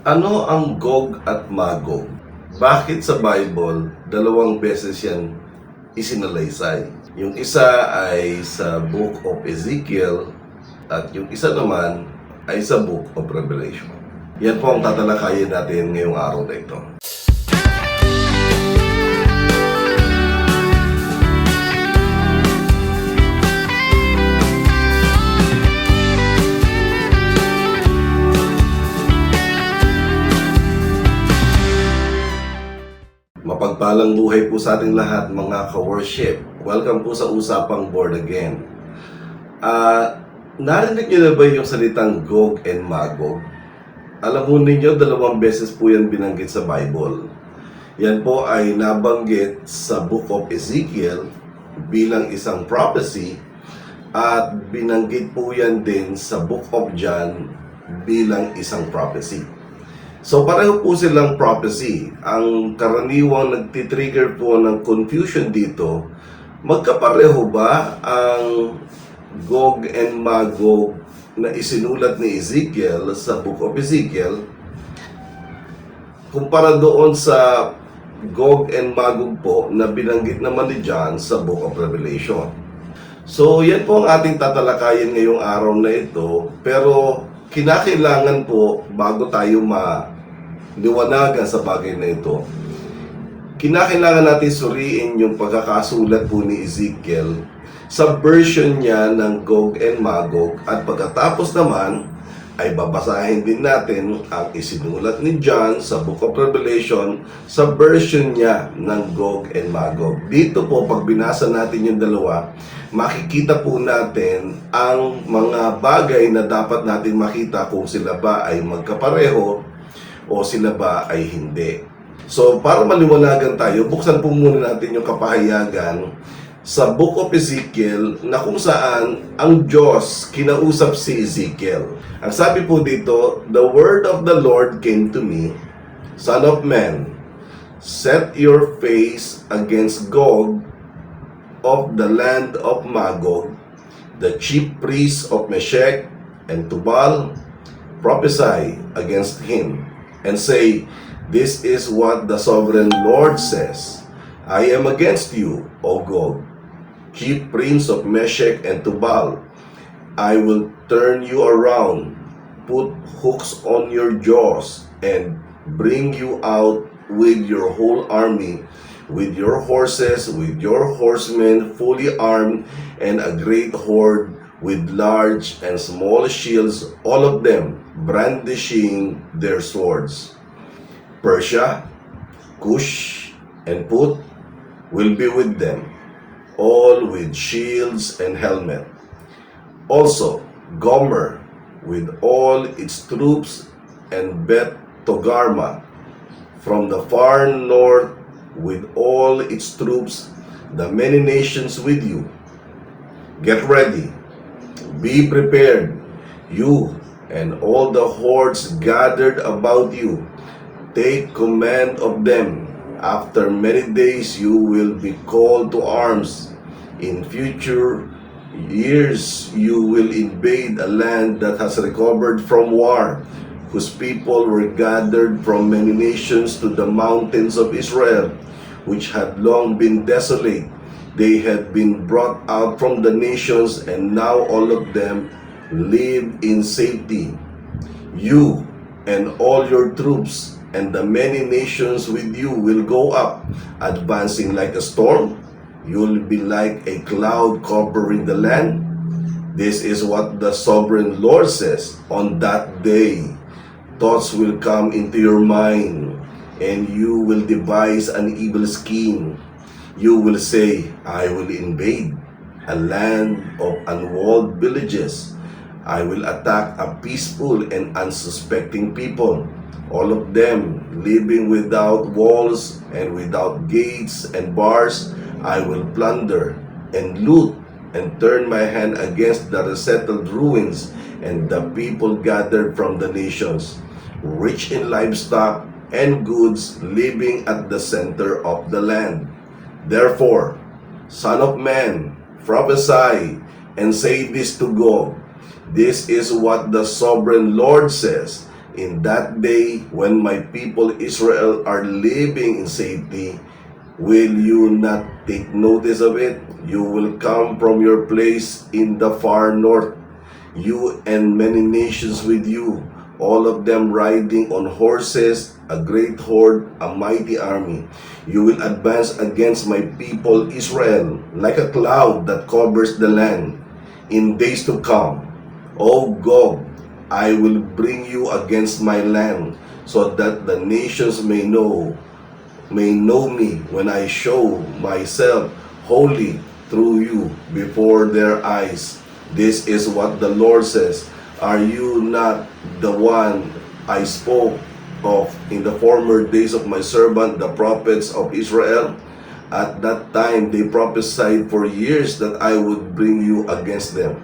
Ano ang Gog at Magog? Bakit sa Bible, dalawang beses yan isinalaysay? Yung isa ay sa Book of Ezekiel at yung isa naman ay sa Book of Revelation. Yan po ang tatalakayin natin ngayong araw na ito. Mapagpalang buhay po sa ating lahat mga ka-worship. Welcome po sa Usapang Born Again. Narinig niyo na ba yung salitang Gog and Magog? Alam mo ninyo, dalawang beses po yan binanggit sa Bible. Yan po ay nabanggit sa Book of Ezekiel bilang isang prophecy at binanggit po yan din sa Book of John bilang isang prophecy. So pareho po silang prophecy. Ang karaniwang nagtitrigger po ng confusion dito, magkapareho ba ang Gog and Magog na isinulat ni Ezekiel sa Book of Ezekiel kumpara doon sa Gog and Magog po na binanggit naman ni John sa Book of Revelation. So yan po ang ating tatalakayin ngayong araw na ito, pero kinakailangan po, bago tayo maliwanagan sa bagay na ito, kinakailangan natin suriin yung pagkakasulat po ni Ezekiel sa version niya ng Gog and Magog, at pagkatapos naman ay babasahin din natin ang isinulat ni John sa Book of Revelation sa version niya ng Gog and Magog. Dito po, pag binasa natin yung dalawa, makikita po natin ang mga bagay na dapat natin makita kung sila ba ay magkapareho o sila ba ay hindi. So, para maliwanagan tayo, buksan po muna natin yung kapahayagan sa Book of Ezekiel na kung saan ang Diyos kinausap si Ezekiel. Ang sabi po dito, "The word of the Lord came to me, Son of man, set your face against Gog of the land of Magog, the chief priest of Meshech and Tubal, prophesy against him, and say, This is what the sovereign Lord says. I am against you, O Gog, chief prince of Meshech and Tubal. I will turn you around, put hooks on your jaws, and bring you out with your whole army, with your horses, with your horsemen fully armed, and a great horde with large and small shields, all of them brandishing their swords. Persia, Cush, and Put will be with them, all with shields and helmet. Also, Gomer with all its troops, and Bet Togarma from the far north with all its troops, the many nations with you. Get ready, be prepared, you and all the hordes gathered about you. Take command of them. After many days you will be called to arms. In future years you will invade a land that has recovered from war, whose people were gathered from many nations to the mountains of Israel, which had long been desolate. They had been brought out from the nations, and now all of them live in safety. You and all your troops and the many nations with you will go up, advancing like a storm. You'll be like a cloud covering the land. This is what the sovereign Lord says. On that day, thoughts will come into your mind, and you will devise an evil scheme. You will say, I will invade a land of unwalled villages. I will attack a peaceful and unsuspecting people, all of them living without walls and without gates and bars. I will plunder and loot and turn my hand against the resettled ruins and the people gathered from the nations, rich in livestock and goods, living at the center of the land. Therefore, Son of man, prophesy and say this to Gog. This is what the sovereign Lord says. in that day when my people Israel are living in safety, will you not take notice of it? You will come from your place in the far north, you and many nations with you, all of them riding on horses, a great horde, a mighty army. You will advance against my people Israel like a cloud that covers the land. In days to come, O Gog, I will bring you against my land, so that the nations may know me when I show myself holy through you before their eyes. This is what the Lord says. Are you not the one I spoke of in the former days of my servant, the prophets of Israel? At that time they prophesied for years that I would bring you against them.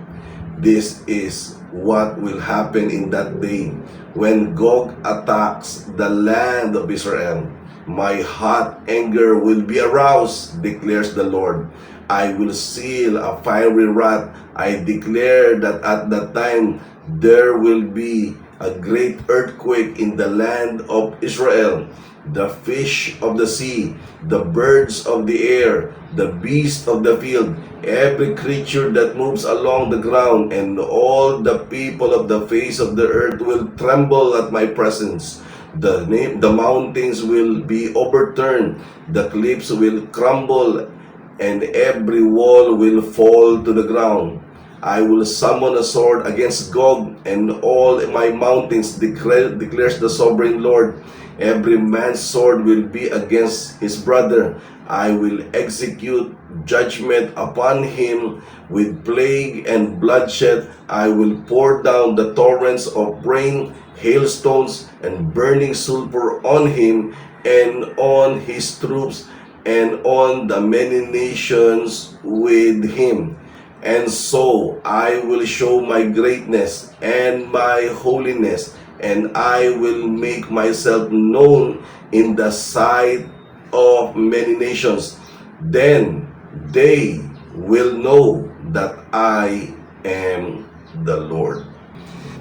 This is what will happen in that day when Gog attacks the land of Israel. My hot anger will be aroused, declares the Lord. I will seal a fiery wrath. I declare that at that time there will be a great earthquake in the land of Israel. The fish of the sea, the birds of the air, the beasts of the field, every creature that moves along the ground, and all the people of the face of the earth will tremble at my presence. The mountains will be overturned, the cliffs will crumble, and every wall will fall to the ground. I will summon a sword against Gog and all my mountains, declares the sovereign Lord. Every man's sword will be against his brother. I will execute judgment upon him with plague and bloodshed. I will pour down the torrents of rain, hailstones, and burning sulfur on him and on his troops and on the many nations with him. And so I will show my greatness and my holiness, and I will make myself known in the sight of many nations. Then they will know that I am the Lord.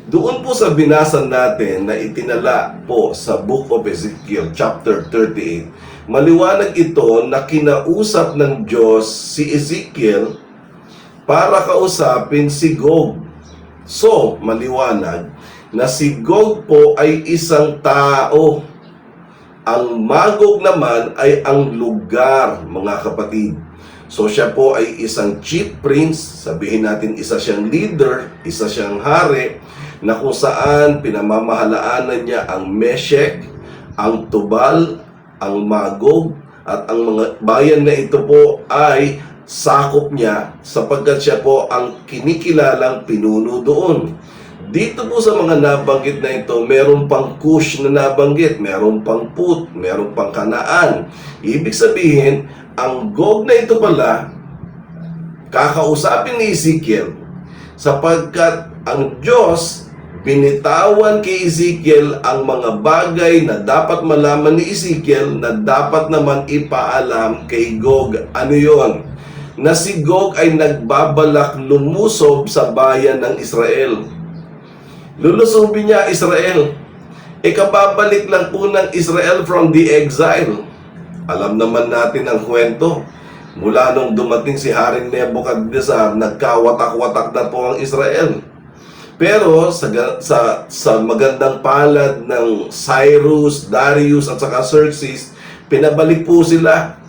Doon po sa binasa natin na itinala po sa Book of Ezekiel chapter 38, maliwanag ito na kinausap ng Diyos si Ezekiel para kausapin si Gog. So, maliwanag na si Gog po ay isang tao. Ang Magog naman ay ang lugar, mga kapatid. So, siya po ay isang chief prince, sabihin natin isa siyang leader, isa siyang hari, na kung saan pinamamahalaanan niya ang Meshek, ang Tubal, ang Magog, at ang mga bayan na ito po ay sakop niya sapagkat siya po ang kinikilalang pinuno doon. Dito po sa mga nabanggit na ito, meron pang Cush na nabanggit, meron pang Put, meron pang Kanaan. Ibig sabihin, ang Gog na ito pala, kakausapin ni Ezekiel sapagkat ang Diyos binitawan kay Ezekiel ang mga bagay na dapat malaman ni Ezekiel na dapat naman ipaalam kay Gog. Ano yon? Na si Gog ay nagbabalak lumusob sa bayan ng Israel. Lulusubin niya Israel. Kababalik lang po ng Israel from the exile. Alam naman natin ang kwento. Mula nung dumating si Haring Nebuchadnezzar, nagkawatak-watak na po ang Israel. Pero sa magandang palad ng Cyrus, Darius at saka Xerxes, pinabalik po sila.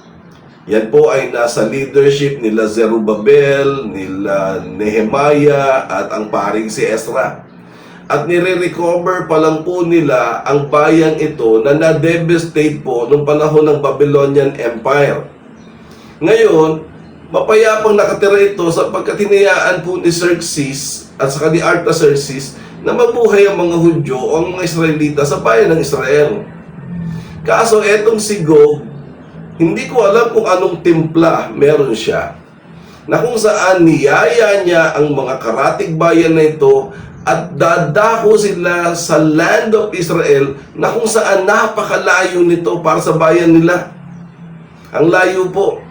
Yan po ay nasa leadership nila Zerubbabel, nila Nehemiah at ang paring si Ezra. At nire-recover pa lang po nila ang bayang ito na na-devastate po nung panahon ng Babylonian Empire. Ngayon, mapayapang nakatira ito sapagkat hinayaan po ni Xerxes at saka ni Artaxerxes na mabuhay ang mga Hudyo o ang mga Israelita sa bayan ng Israel. Kaso etong si Gog, hindi ko alam kung anong timpla meron siya, na kung saan niyaya niya ang mga karatig bayan na ito at dadako sila sa land of Israel na kung saan napakalayo nito para sa bayan nila. Ang layo po.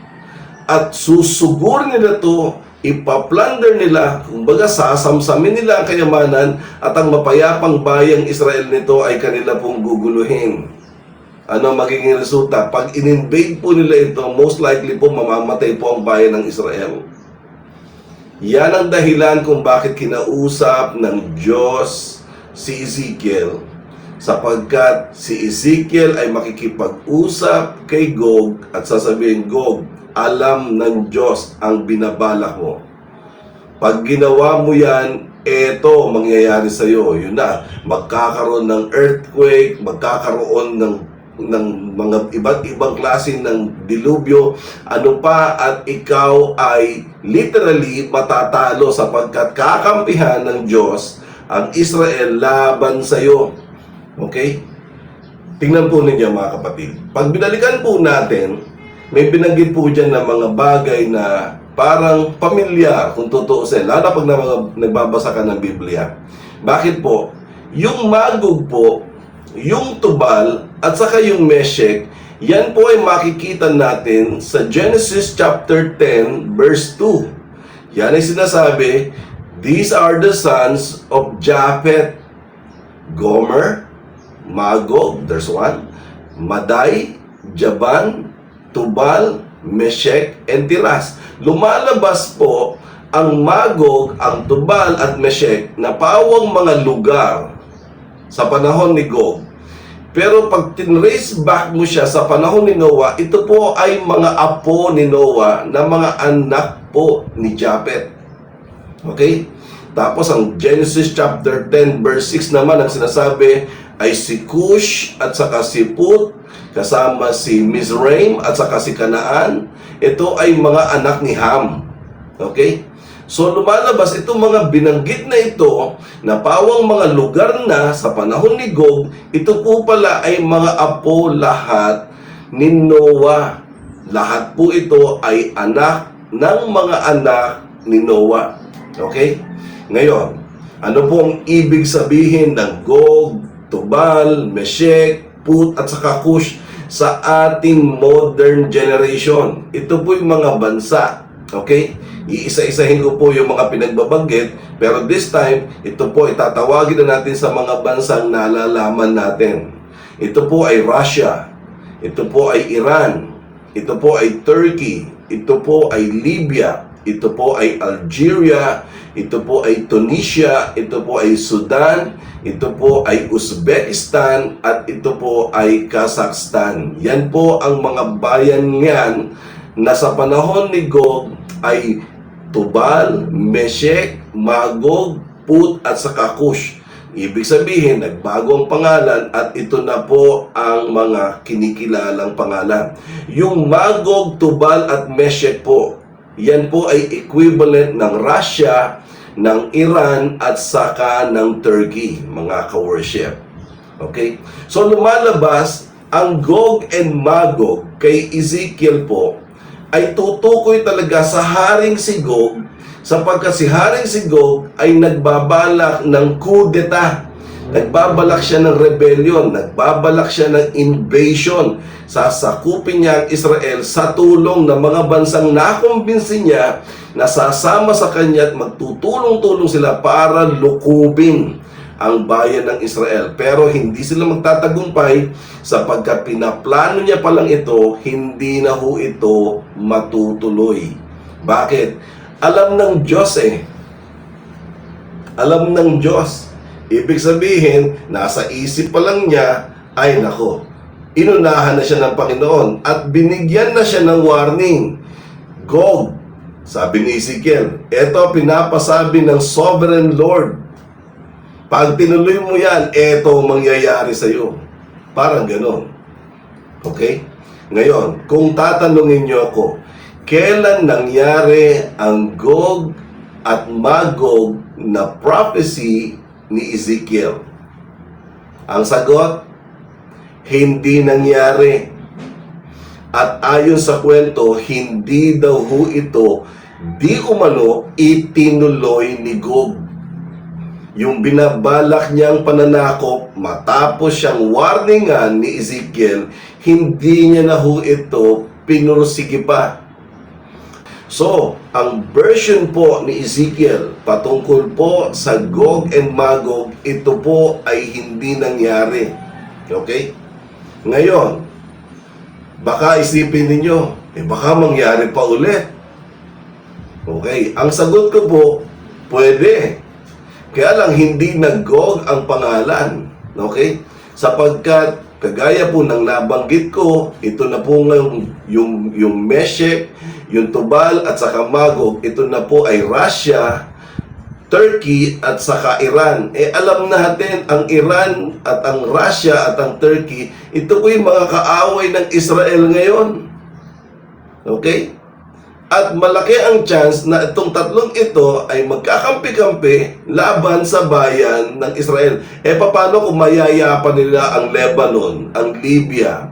At susugur nila to, ipaplunder nila, kumbaga sasamsamin nila ang kayamanan at ang mapayapang bayang Israel nito ay kanila pong guguluhin. Ano magiging resulta? Pag in-invade po nila ito, most likely po mamamatay po ang bayan ng Israel. Yan ang dahilan kung bakit kinausap ng Diyos si Ezekiel, sapagkat si Ezekiel ay makikipag-usap kay Gog at sasabihin, Gog, alam ng Diyos ang binabalak mo. Pag ginawa mo yan, eto mangyayari sa iyo. Yun na, magkakaroon ng earthquake, magkakaroon ng mga iba't ibang klase ng dilubyo, ano pa, at ikaw ay literally matatalo sapagkat kakampihan ng Diyos ang Israel laban sa iyo. Okay? Tingnan po ninyo mga kapatid. Pag binalikan po natin, may binanggit po dyan na mga bagay na parang pamilyar kung tutuusin, lalo pag nagbabasa ka ng Biblia. Bakit po? Yung Magog po, yung Tubal, at saka yung Meshek, yan po ay makikita natin sa Genesis chapter 10, verse 2. Yan ay sinasabi, these are the sons of Japheth, Gomer, Magog, there's one, Madai, Javan, Tubal, Meshek, and Tiras. Lumalabas po ang Magog, ang Tubal at Meshek na pawang mga lugar sa panahon ni Gog. Pero pag tinrace back mo siya sa panahon ni Noah, ito po ay mga apo ni Noah na mga anak po ni Japheth. Okay? Tapos ang Genesis chapter 10 verse 6 naman ang sinasabi ay si Cush at saka si Put, kasama si Mizraim at saka si Canaan. Ito ay mga anak ni Ham. Okay? So lumalabas itong mga binanggit na ito na pawang mga lugar na sa panahon ni Gog, ito po pala ay mga apo lahat ni Noah. Lahat po ito ay anak ng mga anak ni Noah. Okay? Ngayon, ano pong ibig sabihin ng Gog, Tubal, Meshek, Put at saka Cush sa ating modern generation? Ito po yung mga bansa. Okay? Iisa-isahin ko po yung mga pinagbabanggit, pero this time, ito po itatawagin na natin sa mga bansang nalalaman natin. Ito po ay Russia, ito po ay Iran, ito po ay Turkey, ito po ay Libya, ito po ay Algeria, ito po ay Tunisia, ito po ay Sudan, ito po ay Uzbekistan, at ito po ay Kazakhstan. Yan po ang mga bayan yan na sa panahon ni Gog ay Tubal, Meshek, Magog, Put at saka Cush. Ibig sabihin, nagbago ang pangalan at ito na po ang mga kinikilalang pangalan. Yung Magog, Tubal at Meshek po, yan po ay equivalent ng Russia, ng Iran at saka ng Turkey, mga ka-worship. Okay? So lumalabas ang Gog and Magog kay Ezekiel po ay tutukoy talaga sa Haring si Gog, sapagkat si Haring si Gog ay nagbabalak ng coup d'etat. Nagbabalak siya ng rebellion, nagbabalak siya ng invasion. Sasakupin niya ang Israel sa tulong ng mga bansang nakumbinsi niya na sasama sa kanya at magtutulong-tulong sila para lukubin ang bayan ng Israel. Pero hindi sila magtatagumpay sapagkat pinaplano niya palang ito, hindi na ho ito matutuloy. Bakit? Alam ng Diyos Alam ng Diyos. Ibig sabihin, nasa isip pa lang niya, ay nako, inunahan na siya ng Panginoon at binigyan na siya ng warning. Gog, sabi ni Ezekiel, ito pinapasabi ng Sovereign Lord. Pag tinuloy mo yan, ito mangyayari sa iyo. Parang ganon. Okay? Ngayon, kung tatanungin niyo ako, kailan nangyari ang Gog at Magog na prophecy ni Ezekiel? Ang sagot, hindi nangyari. At ayon sa kwento, hindi daw ho ito di umano itinuloy ni Gog. Yung binabalak niyang pananakop matapos siyang warningan ni Ezekiel, hindi niya na ho ito pinursige pa. So, ang version po ni Ezekiel patungkol po sa Gog and Magog, ito po ay hindi nangyari. Okay? Ngayon, baka isipin ninyo, baka mangyari pa ulit. Okay, ang sagot ko po, pwede. Kaya lang hindi nag-Gog ang pangalan. Okay? Sapagkat kagaya po ng nabanggit ko, ito na po yung Meshech, yung Tubal at saka Magog, ito na po ay Russia, Turkey at saka Iran. Alam natin, ang Iran at ang Russia at ang Turkey, ito po yung mga kaaway ng Israel ngayon. Okay? At malaki ang chance na itong tatlong ito ay magkakampi-kampi laban sa bayan ng Israel. Paano kung mayayapan nila ang Lebanon, ang Libya,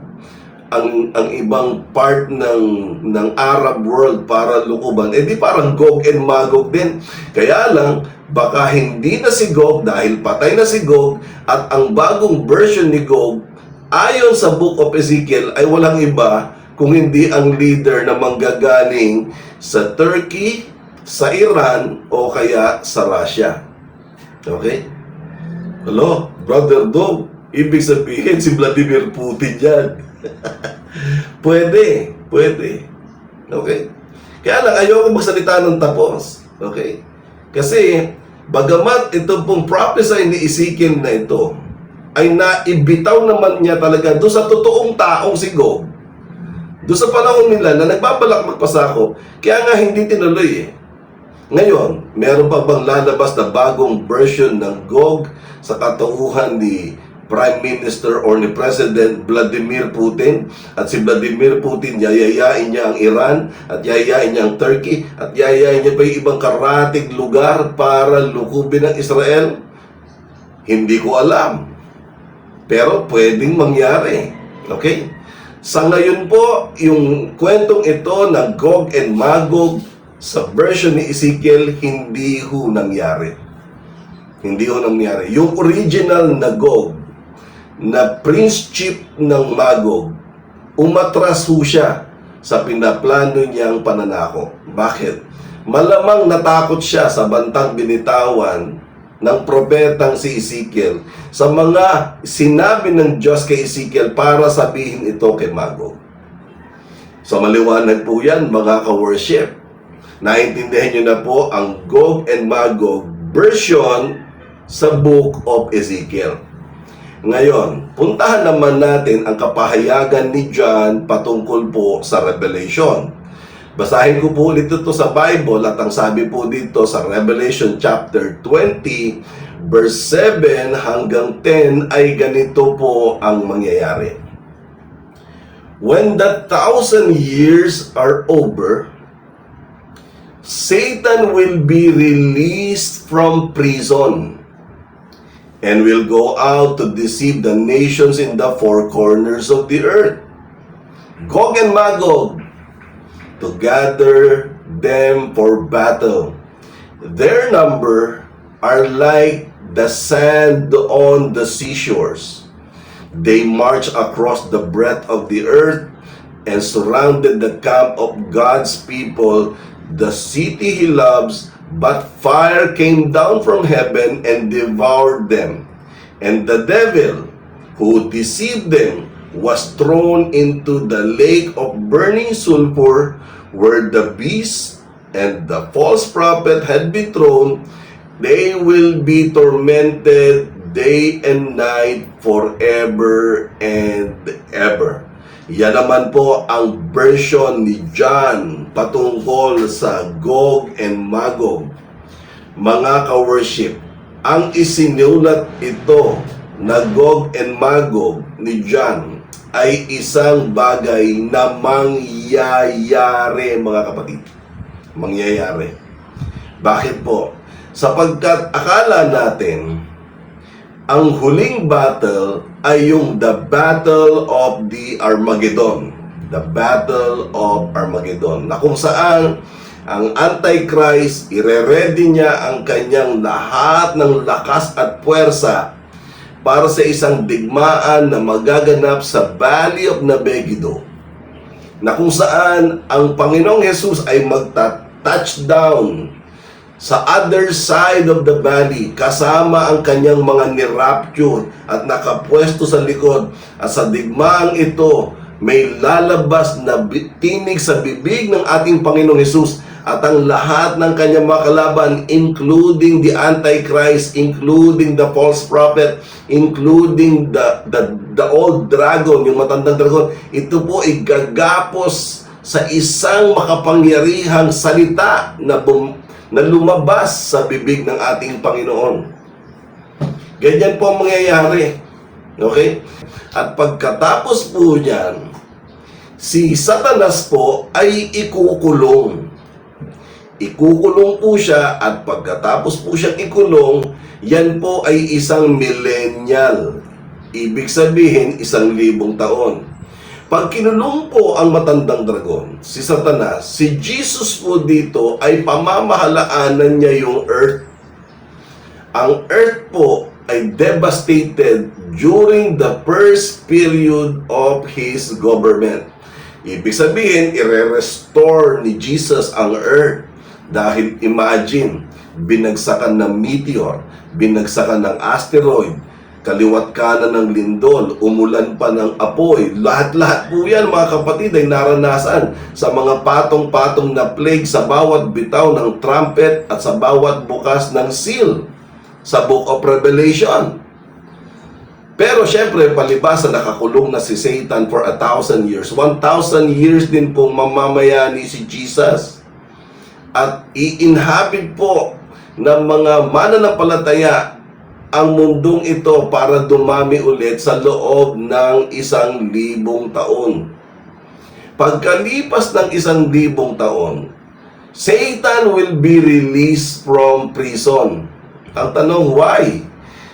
ang ibang part ng Arab world para lukuban? Di parang Gog and Magog din. Kaya lang, baka hindi na si Gog dahil patay na si Gog at ang bagong version ni Gog ayon sa Book of Ezekiel ay walang iba kung hindi ang leader na manggagaling sa Turkey, sa Iran, o kaya sa Russia. Okay? Hello, Brother Dog, ibig sabihin si Vladimir Putin yan. Pwede. Okay? Kaya lang, ayoko magsalita ng tapos. Okay? Kasi, bagamat ito pong prophesy ni Ezekiel na ito, ay naibitaw naman niya talaga doon sa totoong taong si Gog. Doon sa panahon nila na nagbabalak magpasako, kaya nga hindi tinuloy Ngayon, meron pa bang lalabas na bagong version ng Gog sa katauhan ni Prime Minister or ni President Vladimir Putin? At si Vladimir Putin, yayayain niya ang Iran, at yayayain niya ang Turkey, at yayayain niya pa yung ibang karatig lugar para lukubin ang Israel? Hindi ko alam. Pero pwedeng mangyari. Okay? Sa ngayon po, yung kwentong ito ng Gog and Magog sa version ni Ezekiel, hindi ho nangyari. Hindi ho nangyari. Yung original na Gog, na Prince Chief ng Magog, umatras ho siya sa pinaplano niyang pananako. Bakit? Malamang natakot siya sa bantang binitawan ng propetang si Ezekiel sa mga sinabi ng Diyos kay Ezekiel para sabihin ito kay Magog. So maliwanag po yan, mga ka-worship. Naintindihan nyo na po ang Gog and Magog version sa Book of Ezekiel. Ngayon, puntahan naman natin ang kapahayagan ni John patungkol po sa Revelation. Basahin ko po ulit ito sa Bible at ang sabi po dito sa Revelation chapter 20 verse 7 hanggang 10 ay ganito po ang mangyayari. When the 1,000 years are over, Satan will be released from prison and will go out to deceive the nations in the four corners of the earth. Gog and Magog, to gather them for battle. Their number are like the sand on the seashores. They marched across the breadth of the earth and surrounded the camp of God's people, the city he loves, but fire came down from heaven and devoured them. And the devil who deceived them was thrown into the lake of burning sulfur, where the beast and the false prophet had been thrown. They will be tormented day and night forever and ever. Yan naman po ang version ni John patungkol sa Gog and Magog. Mga ka-worship, ang isinulat ito na Gog and Magog ni John ay isang bagay na mangyayari, mga kapatid. Mangyayari. Bakit po? Sapagkat akala natin ang huling battle ay yung the Battle of the Armageddon. The Battle of Armageddon. Na kung saan ang Antichrist, ire-ready niya ang kanyang lahat ng lakas at puwersa para sa isang digmaan na magaganap sa Valley of Megiddo. na kung saan ang Panginoong Jesus ay magta-touchdown sa other side of the valley kasama ang kanyang mga ni-rapture at nakapwesto sa likod, at sa digmaang ito may lalabas na tinig sa bibig ng ating Panginoong Jesus, at ang lahat ng kanyang mga kalaban, including the Antichrist, including the false prophet, including the old dragon, yung matandang dragon, ito po ay gagapos sa isang makapangyarihang salita na lumabas sa bibig ng ating Panginoon. Ganyan po ang mangyayari. Okay? At pagkatapos po niyan, si Satanas po ay ikukulong. Ikukulong po siya, at pagkatapos po siya ikulong, yan po ay isang millennial. Ibig sabihin, 1,000 taon. Pag kinulong po ang matandang dragon, si Satanas, si Jesus po dito ay pamamalaanan niya yung earth. Ang earth po ay devastated during the first period of His government. Ibig sabihin, ire-restore ni Jesus ang earth. Dahil imagine, binagsakan ng meteor, binagsakan ng asteroid, kaliwat kanan ng lindol, umulan pa ng apoy. Lahat-lahat po yan, mga kapatid, ay naranasan sa mga patong-patong na plague sa bawat bitaw ng trumpet at sa bawat bukas ng seal sa Book of Revelation. Pero syempre, palibasa, nakakulong na si Satan for 1,000 years. 1,000 years din pong mamamayani si Jesus. At i-inhabit po ng mga mananampalataya ang mundong ito para dumami ulit sa loob ng 1,000 taon. Pagkalipas ng 1,000 taon, Satan will be released from prison. Ang tanong, why?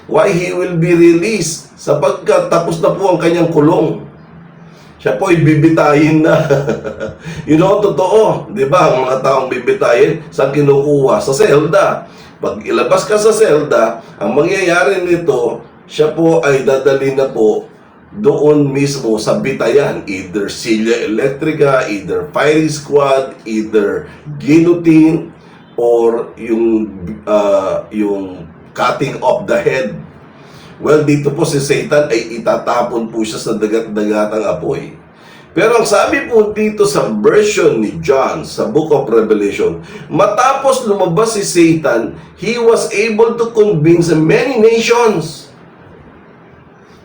Why he will be released? Sapagkat tapos na po ang kanyang kulong. Siya po ay bibitayin na. Totoo. Di ba? Ang mga taong bibitayin, saan kinukuha? Sa selda. Pag ilabas ka sa selda, ang mangyayari nito, siya po ay dadali na po doon mismo sa bitayan. Either Silla Electrica, either Fire Squad, either guillotine, or yung cutting off the head. Well, dito po si Satan ay itatapon po siya sa dagat-dagatang apoy. Pero ang sabi po dito sa version ni John sa Book of Revelation, matapos lumabas si Satan, he was able to convince many nations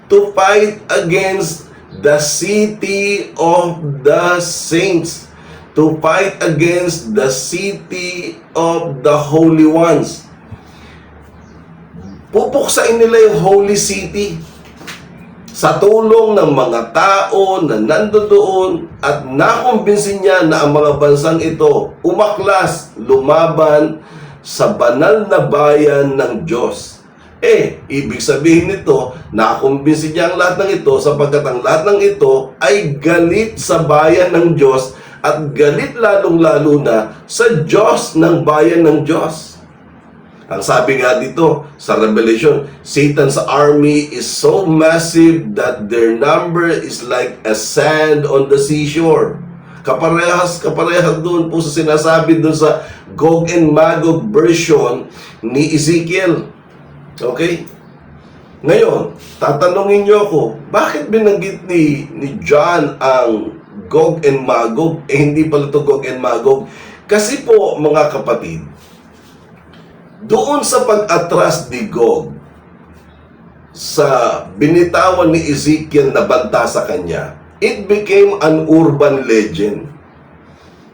to fight against the city of the saints, to fight against the city of the holy ones. Pupuksain nila yung holy city sa tulong ng mga tao na nandoon, at nakumbinsin niya na ang mga bansang ito umaklas, lumaban sa banal na bayan ng Diyos. Ibig sabihin nito, nakumbinsin niya ang lahat ng ito sapagkat ang lahat ng ito ay galit sa bayan ng Diyos at galit lalong-lalo na sa Diyos ng bayan ng Diyos. Ang sabi nga dito sa Revelation, Satan's army is so massive that their number is like a sand on the seashore. Kaparehas doon po sa sinasabi doon sa Gog and Magog version ni Ezekiel. Okay? Ngayon, tatanungin niyo ako, bakit binanggit ni John ang Gog and Magog? Hindi pala ito Gog and Magog. Kasi po, mga kapatid, doon sa pag-atras ni Gog sa binitawan ni Ezekiel na banta sa kanya, it became an urban legend.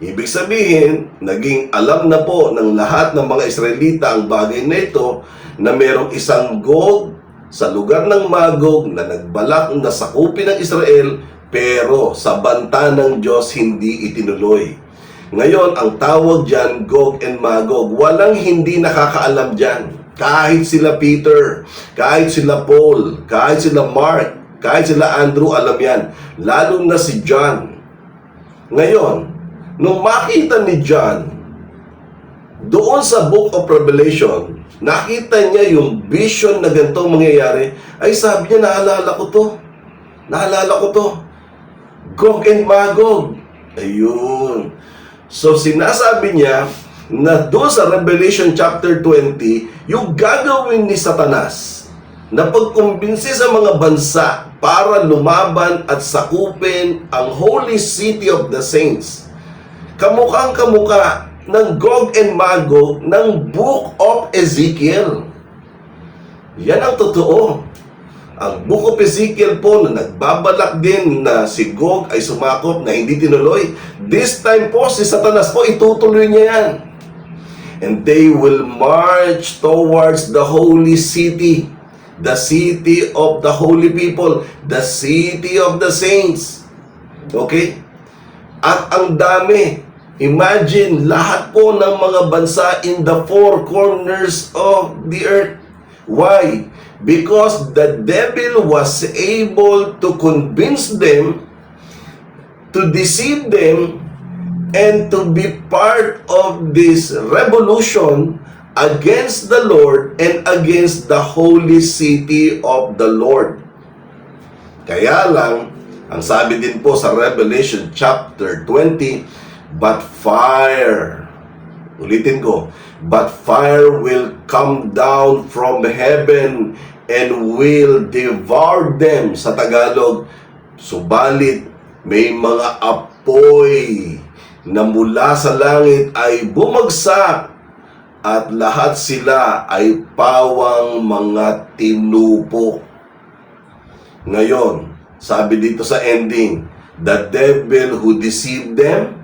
Ibig sabihin, naging alam na po ng lahat ng mga Israelita ang bagay na ito, na merong isang Gog sa lugar ng Magog na nagbalak na sakupin ng Israel, pero sa banta ng Diyos hindi itinuloy. Ngayon, ang tawag dyan, Gog and Magog. Walang hindi nakakaalam dyan. Kahit sila Peter, kahit sila Paul, kahit sila Mark, kahit sila Andrew, alam yan. Lalo na si John. Ngayon, nung makita ni John, doon sa Book of Revelation, nakita niya yung vision na ganitong mangyayari, ay sabi niya, naalala ko to. Gog and Magog. Ayun. So, sinasabi niya na doon sa Revelation chapter 20, yung gagawin ni Satanas na pagkumbinsi sa mga bansa para lumaban at sakupin ang holy city of the saints. Kamukhang kamukha ng Gog and Magog ng Book of Ezekiel. Yan ang totoo. Ang Book of Ezekiel po na nagbabalak din na si Gog ay sumakop na hindi tinuloy. This time po, si Satanas po, itutuloy niya yan. And they will march towards the holy city, the city of the holy people, the city of the saints. Okay? At ang dami. Imagine, lahat po ng mga bansa in the four corners of the earth. Why? Because the devil was able to convince them, to deceive them, and to be part of this revolution against the Lord and against the holy city of the Lord. Kaya lang, ang sabi din po sa Revelation chapter 20, but fire, ulitin ko, but fire will come down from heaven and will devour them. Sa Tagalog, subalit may mga apoy na mula sa langit ay bumagsak at lahat sila ay pawang mga tinupo. Ngayon, sabi dito sa ending, the devil who deceived them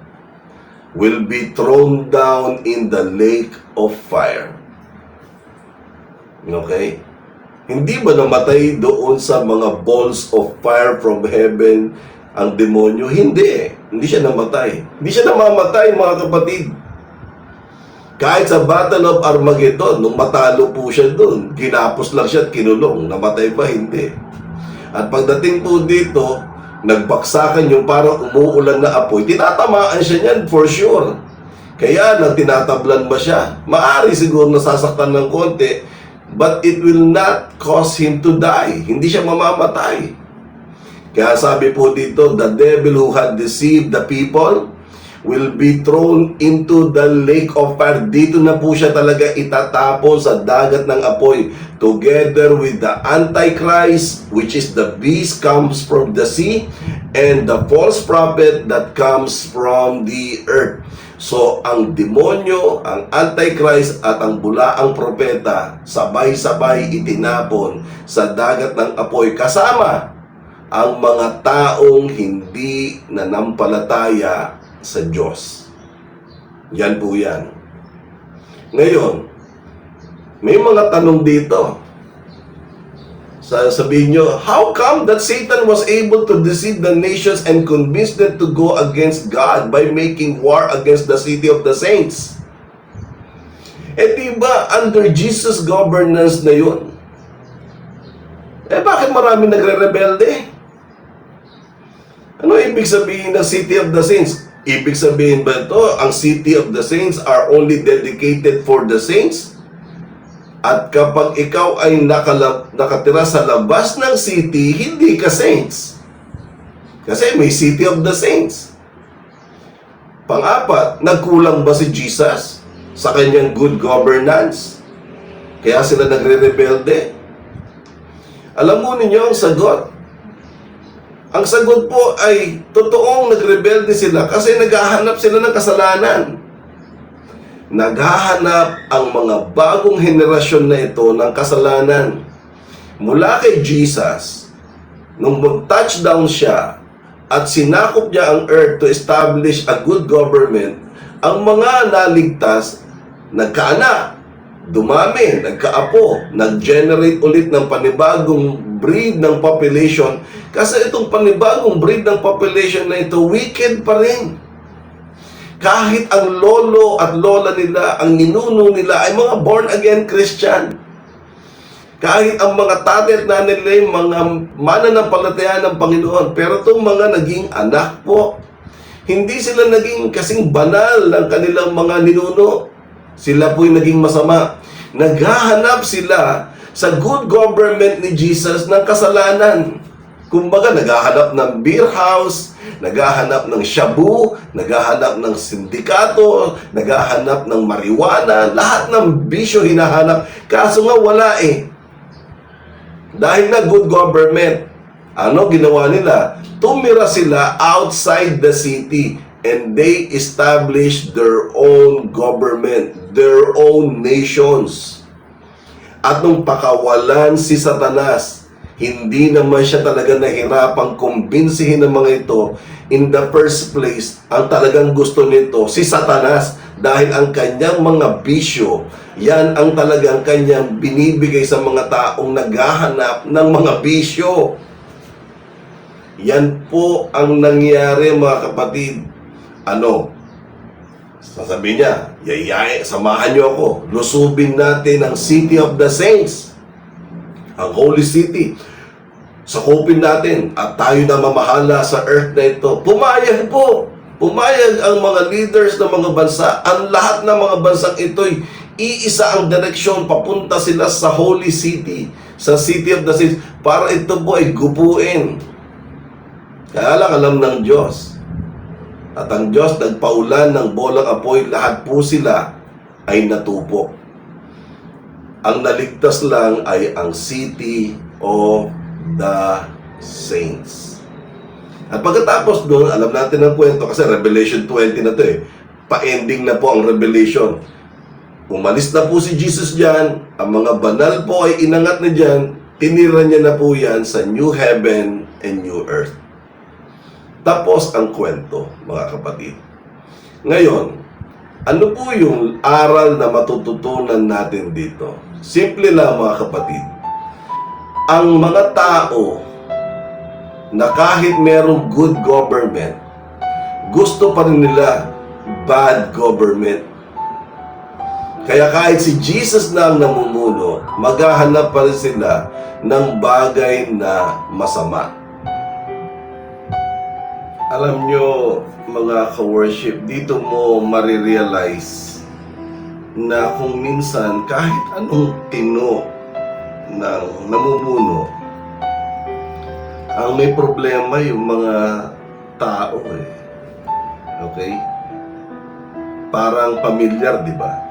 will be thrown down in the lake of fire. Okay? Hindi ba namatay doon sa mga balls of fire from heaven ang demonyo? Hindi. Hindi siya namatay. Hindi siya namamatay, mga kapatid. Kahit sa Battle of Armageddon, nung matalo po siya doon, ginapos lang siya at kinulong. Namatay ba? Hindi. At pagdating po dito, nagbaksakan yung parang umuulan na apoy. Tinatamaan siya niyan, for sure. Kaya lang, tinatablan ba siya? Maari siguro nasasaktan ng konti, but it will not cause him to die. Hindi siya mamamatay. Kaya sabi po dito, the devil who had deceived the people will be thrown into the lake of fire. Dito na po siya talaga itatapon sa dagat ng apoy, together with the Antichrist, which is the beast comes from the sea, and the false prophet that comes from the earth. So, ang demonyo, ang Antichrist at ang bulaang propeta, sabay-sabay itinapon sa dagat ng apoy kasama ang mga taong hindi nanampalataya sa Diyos. Yan po yan. Ngayon, may mga tanong dito. Sabihin nyo, how come that Satan was able to deceive the nations and convince them to go against God by making war against the city of the saints? Eh diba, under Jesus' governance na yun? Eh bakit marami nagre-rebelde? Ano ibig sabihin ng city of the saints? Ibig sabihin ba ito, ang city of the saints are only dedicated for the saints? At kapag ikaw ay nakatira sa labas ng city, hindi ka saints. Kasi may city of the saints. Pang-apat, nagkulang ba si Jesus sa kanyang good governance? Kaya sila nagre-rebelde? Alam mo ninyo ang sagot. Ang sagot po ay totoong nagrebelde sila kasi naghahanap sila ng kasalanan. Naghahanap ang mga bagong henerasyon na ito ng kasalanan. Mula kay Jesus, nung mag-touchdown siya at sinakop niya ang earth to establish a good government, ang mga naligtas, nagkaanak, dumami, nagkaapo, nag-generate ulit ng panibagong breed ng population. Kasi itong panibagong breed ng population na ito, wicked pa rin. Kahit ang lolo at lola nila, ang ninuno nila ay mga born-again Christian. Kahit ang mga tatay at nanay nila ay mga mananampalataya ng Panginoon. Pero itong mga naging anak po, hindi sila naging kasing banal ng kanilang mga ninuno. Sila po'y naging masama. Naghahanap sila sa good government ni Jesus ng kasalanan. Kumbaga, naghahanap ng beer house, naghahanap ng shabu, naghahanap ng sindikato, naghahanap ng marijuana, lahat ng bisyo hinahanap. Kaso nga wala eh. Dahil na good government, ano ginawa nila? Tumira sila outside the city and they established their own government, their own nations. At nung pakawalan si Satanas, hindi naman siya talaga nahirapang kumbinsihin ng mga ito. In the first place, ang talagang gusto nito, si Satanas. Dahil ang kanyang mga bisyo, yan ang talagang kanyang binibigay sa mga taong naghahanap ng mga bisyo. Yan po ang nangyari, mga kapatid. Ano? Sasabihin niya, yayay, samahan niyo ako. Lusubin natin ang City of the Saints, ang Holy City. Sakupin natin at tayo na mamahala sa earth na ito. Pumayag po. Pumayag ang mga leaders ng mga bansa. Ang lahat ng mga bansang ito'y iisa ang direksyon. Papunta sila sa Holy City, sa City of the Saints, para ito po ay gupuin. Kaya lang alam ng Diyos. At ang Diyos nagpaulan ng bolang apoy, lahat po sila ay natupok. Ang naligtas lang ay ang City of the Saints. At pagkatapos doon, alam natin ang kwento kasi Revelation 20 na to eh. Pa-ending na po ang Revelation. Umalis na po si Jesus dyan, ang mga banal po ay inangat na dyan, tinira niya na po yan sa new heaven and new earth. Tapos ang kwento, mga kapatid. Ngayon, ano po yung aral na matututunan natin dito? Simple lang, mga kapatid. Ang mga tao na kahit merong good government, gusto pa rin nila bad government. Kaya kahit si Jesus na ang namumuno, maghahanap pa rin sila ng bagay na masama. Alam nyo, mga ka-worship, dito mo marirealize na kung minsan kahit anong tino ng namumuno, ang may problema yung mga tao eh. Okay? Parang pamilyar, di ba?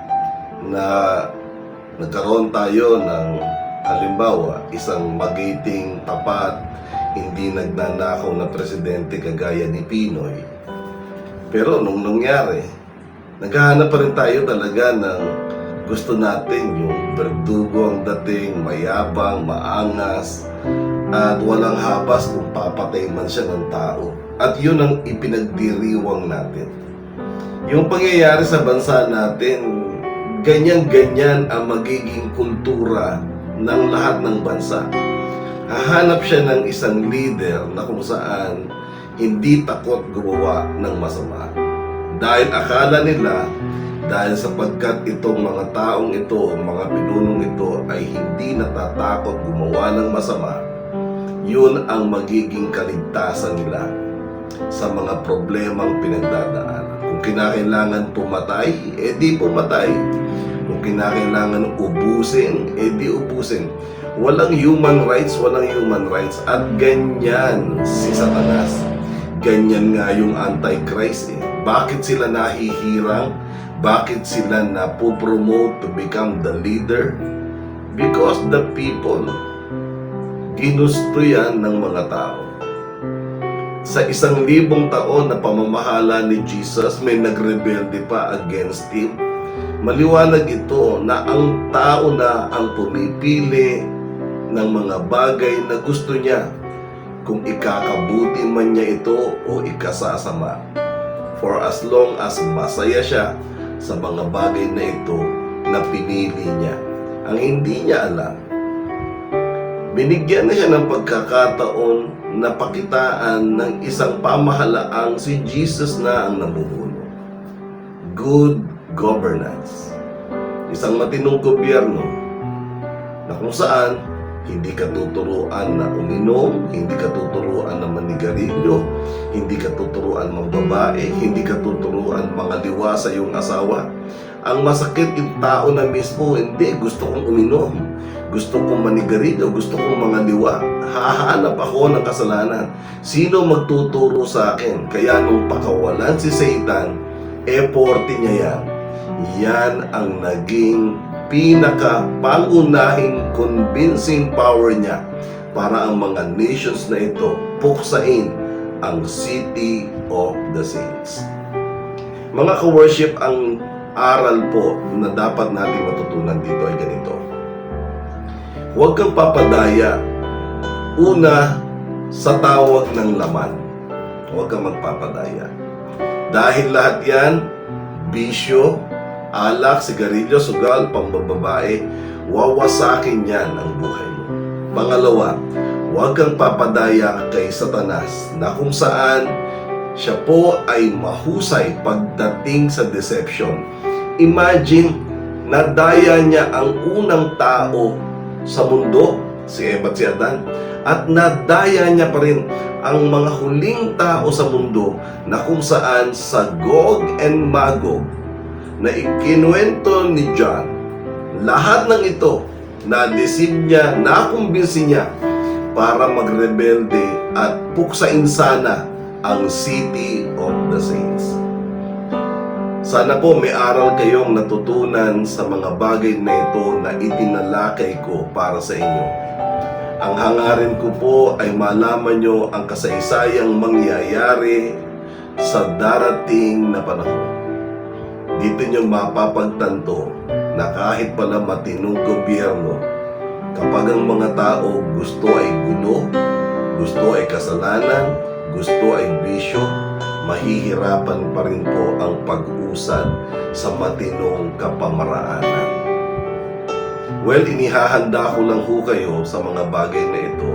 Na nagkaroon tayo ng halimbawa, isang magiting, tapat, hindi nagnanakaw na presidente kagaya ni Pinoy. Pero nung nangyari, naghahanap pa rin tayo talaga ng gusto natin yung berdugo ang dating, mayabang, maangas, at walang habas kung papatay man siya ng tao. At yun ang ipinagdiriwang natin. Yung pangyayari sa bansa natin, ganyan-ganyan ang magiging kultura ng lahat ng bansa. Hahanap siya ng isang leader na kung saan hindi takot gumawa ng masama. Dahil akala nila, dahil sapagkat itong mga taong ito, mga pinunong ito ay hindi natatakot gumawa ng masama, yun ang magiging kaligtasan nila sa mga problemang pinagdadaanan. Kung kinakailangan pumatay, edi pumatay. Kung kinakailangan ubusin, edi ubusin. Walang human rights, walang human rights. At ganyan si Satanas. Ganyan nga yung Antichrist eh. Bakit sila nahihirang? Bakit sila napopromote to become the leader? Because the people, ginusto yan ng mga tao. Sa 1,000 taon na pamamahala ni Jesus, may nagrebelde pa against him. Maliwanag ito na ang tao na ang pumipili ng mga bagay na gusto niya, kung ikakabuti man niya ito o ikasasama. For as long as masaya siya sa mga bagay na ito na pinili niya. Ang hindi niya alam, binigyan na siya ng pagkakataon na pakitaan ng isang pamahalaang si Jesus na ang namumuno. Good governance. Isang matinong gobyerno na kung saan hindi ka tuturuan na uminom, hindi ka tuturuan na manigarilyo, hindi ka tuturuan magbabae, hindi ka tuturuan mga liwa sa iyong asawa. Ang masakit yung tao na mismo, hindi, gusto kong uminom, gusto kong manigarilyo, gusto kong mga liwa, hahanap ako ng kasalanan. Sino magtuturo sa akin? Kaya nung pakawalan si Satan, effort niya yan. Yan ang naging pinaka-pangunahing convincing power niya para ang mga nations na ito puksain ang City of the Saints. Mga ka-worship, ang aral po na dapat natin matutunan dito ay ganito. Huwag kang papadaya. Una, sa tawag ng laman. Huwag kang magpapadaya. Dahil lahat yan, bisyo, alak, sigarilyo, sugal, pambababae, wawasakin yan ang buhay mo. Pangalawa, huwag kang papadaya kay Satanas na kung saan siya po ay mahusay pagdating sa deception. Imagine, nadaya niya ang unang tao sa mundo, si Eva at si Adan, at nadaya niya pa rin ang mga huling tao sa mundo na kung saan sa Gog and Magog na ikinuwento ni John, lahat ng ito na-deceive niya, nakumbinsi niya para magrebelde at puksain sana ang City of the Saints. Sana po may aral kayong natutunan sa mga bagay na ito na itinalakay ko para sa inyo. Ang hangarin ko po ay malaman nyo ang kasaysayang mangyayari sa darating na panahon. Dito nyo mapapagtanto na kahit pala matinong gobyerno, kapag ang mga tao gusto ay gulo, gusto ay kasalanan, gusto ay bisyo, mahihirapan pa rin po ang pag-usad sa matinong kapamaraanan. Well, inihahanda ko lang ho kayo sa mga bagay na ito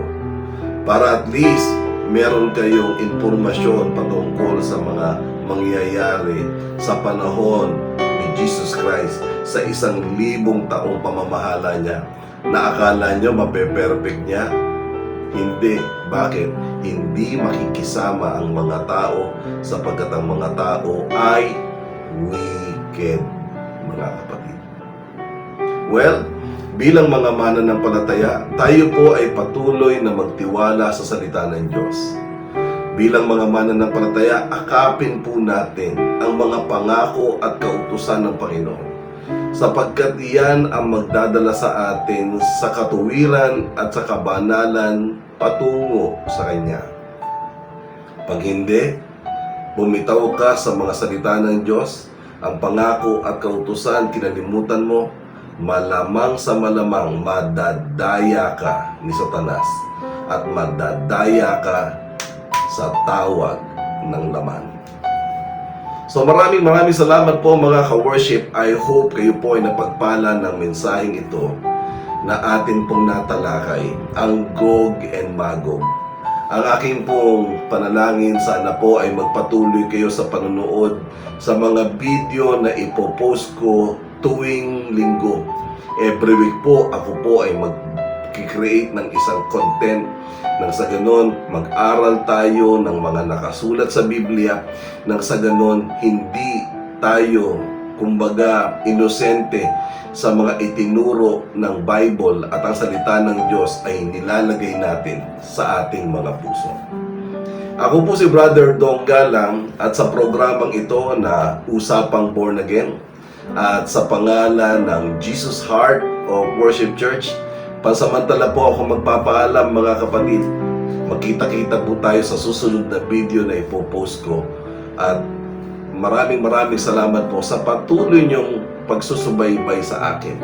para at least meron kayong impormasyon patungkol sa mga mangyayari sa panahon ni Jesus Christ sa 1,000 taong pamamahala niya na akala nyo mape-perfect niya. Hindi. Bakit? Hindi makikisama ang mga tao sapagkat ang mga tao ay wicked, mga kapatid. Well, bilang mga mananampalataya, tayo po ay patuloy na magtiwala sa salita ng Diyos. Bilang mga mananampalataya, akapin po natin ang mga pangako at kautusan ng Panginoon sapagkat iyan ang magdadala sa atin sa katuwiran at sa kabanalan patungo sa Kanya. Pag hindi, bumitaw ka sa mga salita ng Diyos, ang pangako at kautusan kinalimutan mo, malamang sa malamang madadaya ka ni Satanas at madadaya ka sa tawag ng laman. So maraming salamat po mga ka-worship. I hope kayo po ay napagpala ng mensaheng ito na atin pong natalakay, ang Gog and Magog. Ang aking pong panalangin, sana po ay magpatuloy kayo sa panonood sa mga video na ipopost ko tuwing linggo. Every week po, ako po ay mag-create ng isang content nang sa ganon, mag-aral tayo ng mga nakasulat sa Biblia, nang sa ganon, hindi tayo, kumbaga, inosente sa mga itinuro ng Bible at ang salita ng Diyos ay nilalagay natin sa ating mga puso. Ako po si Brother Dong Galang at sa programang ito na Usapang Born Again at sa pangalan ng Jesus Heart of Worship Church, pansamantala po ako magpapaalam mga kapatid. Magkita-kita po tayo sa susunod na video na ipopost ko. At maraming salamat po sa patuloy niyong pagsusubaybay sa akin.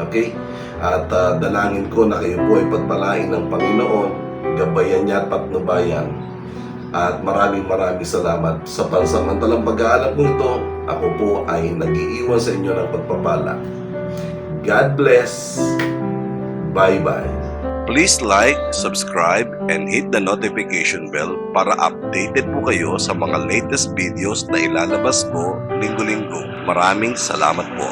Okay? At dalangin ko na kayo po ay pagpalain ng Panginoon, gabayan niya at patnubayan. At maraming salamat sa pansamantalang pag-aalap ko ito. Ako po ay nag-iiwan sa inyo ng pagpapala. God bless. Bye-bye. Please like, subscribe, and hit the notification bell para updated po kayo sa mga latest videos na ilalabas ko linggo-linggo. Maraming salamat po.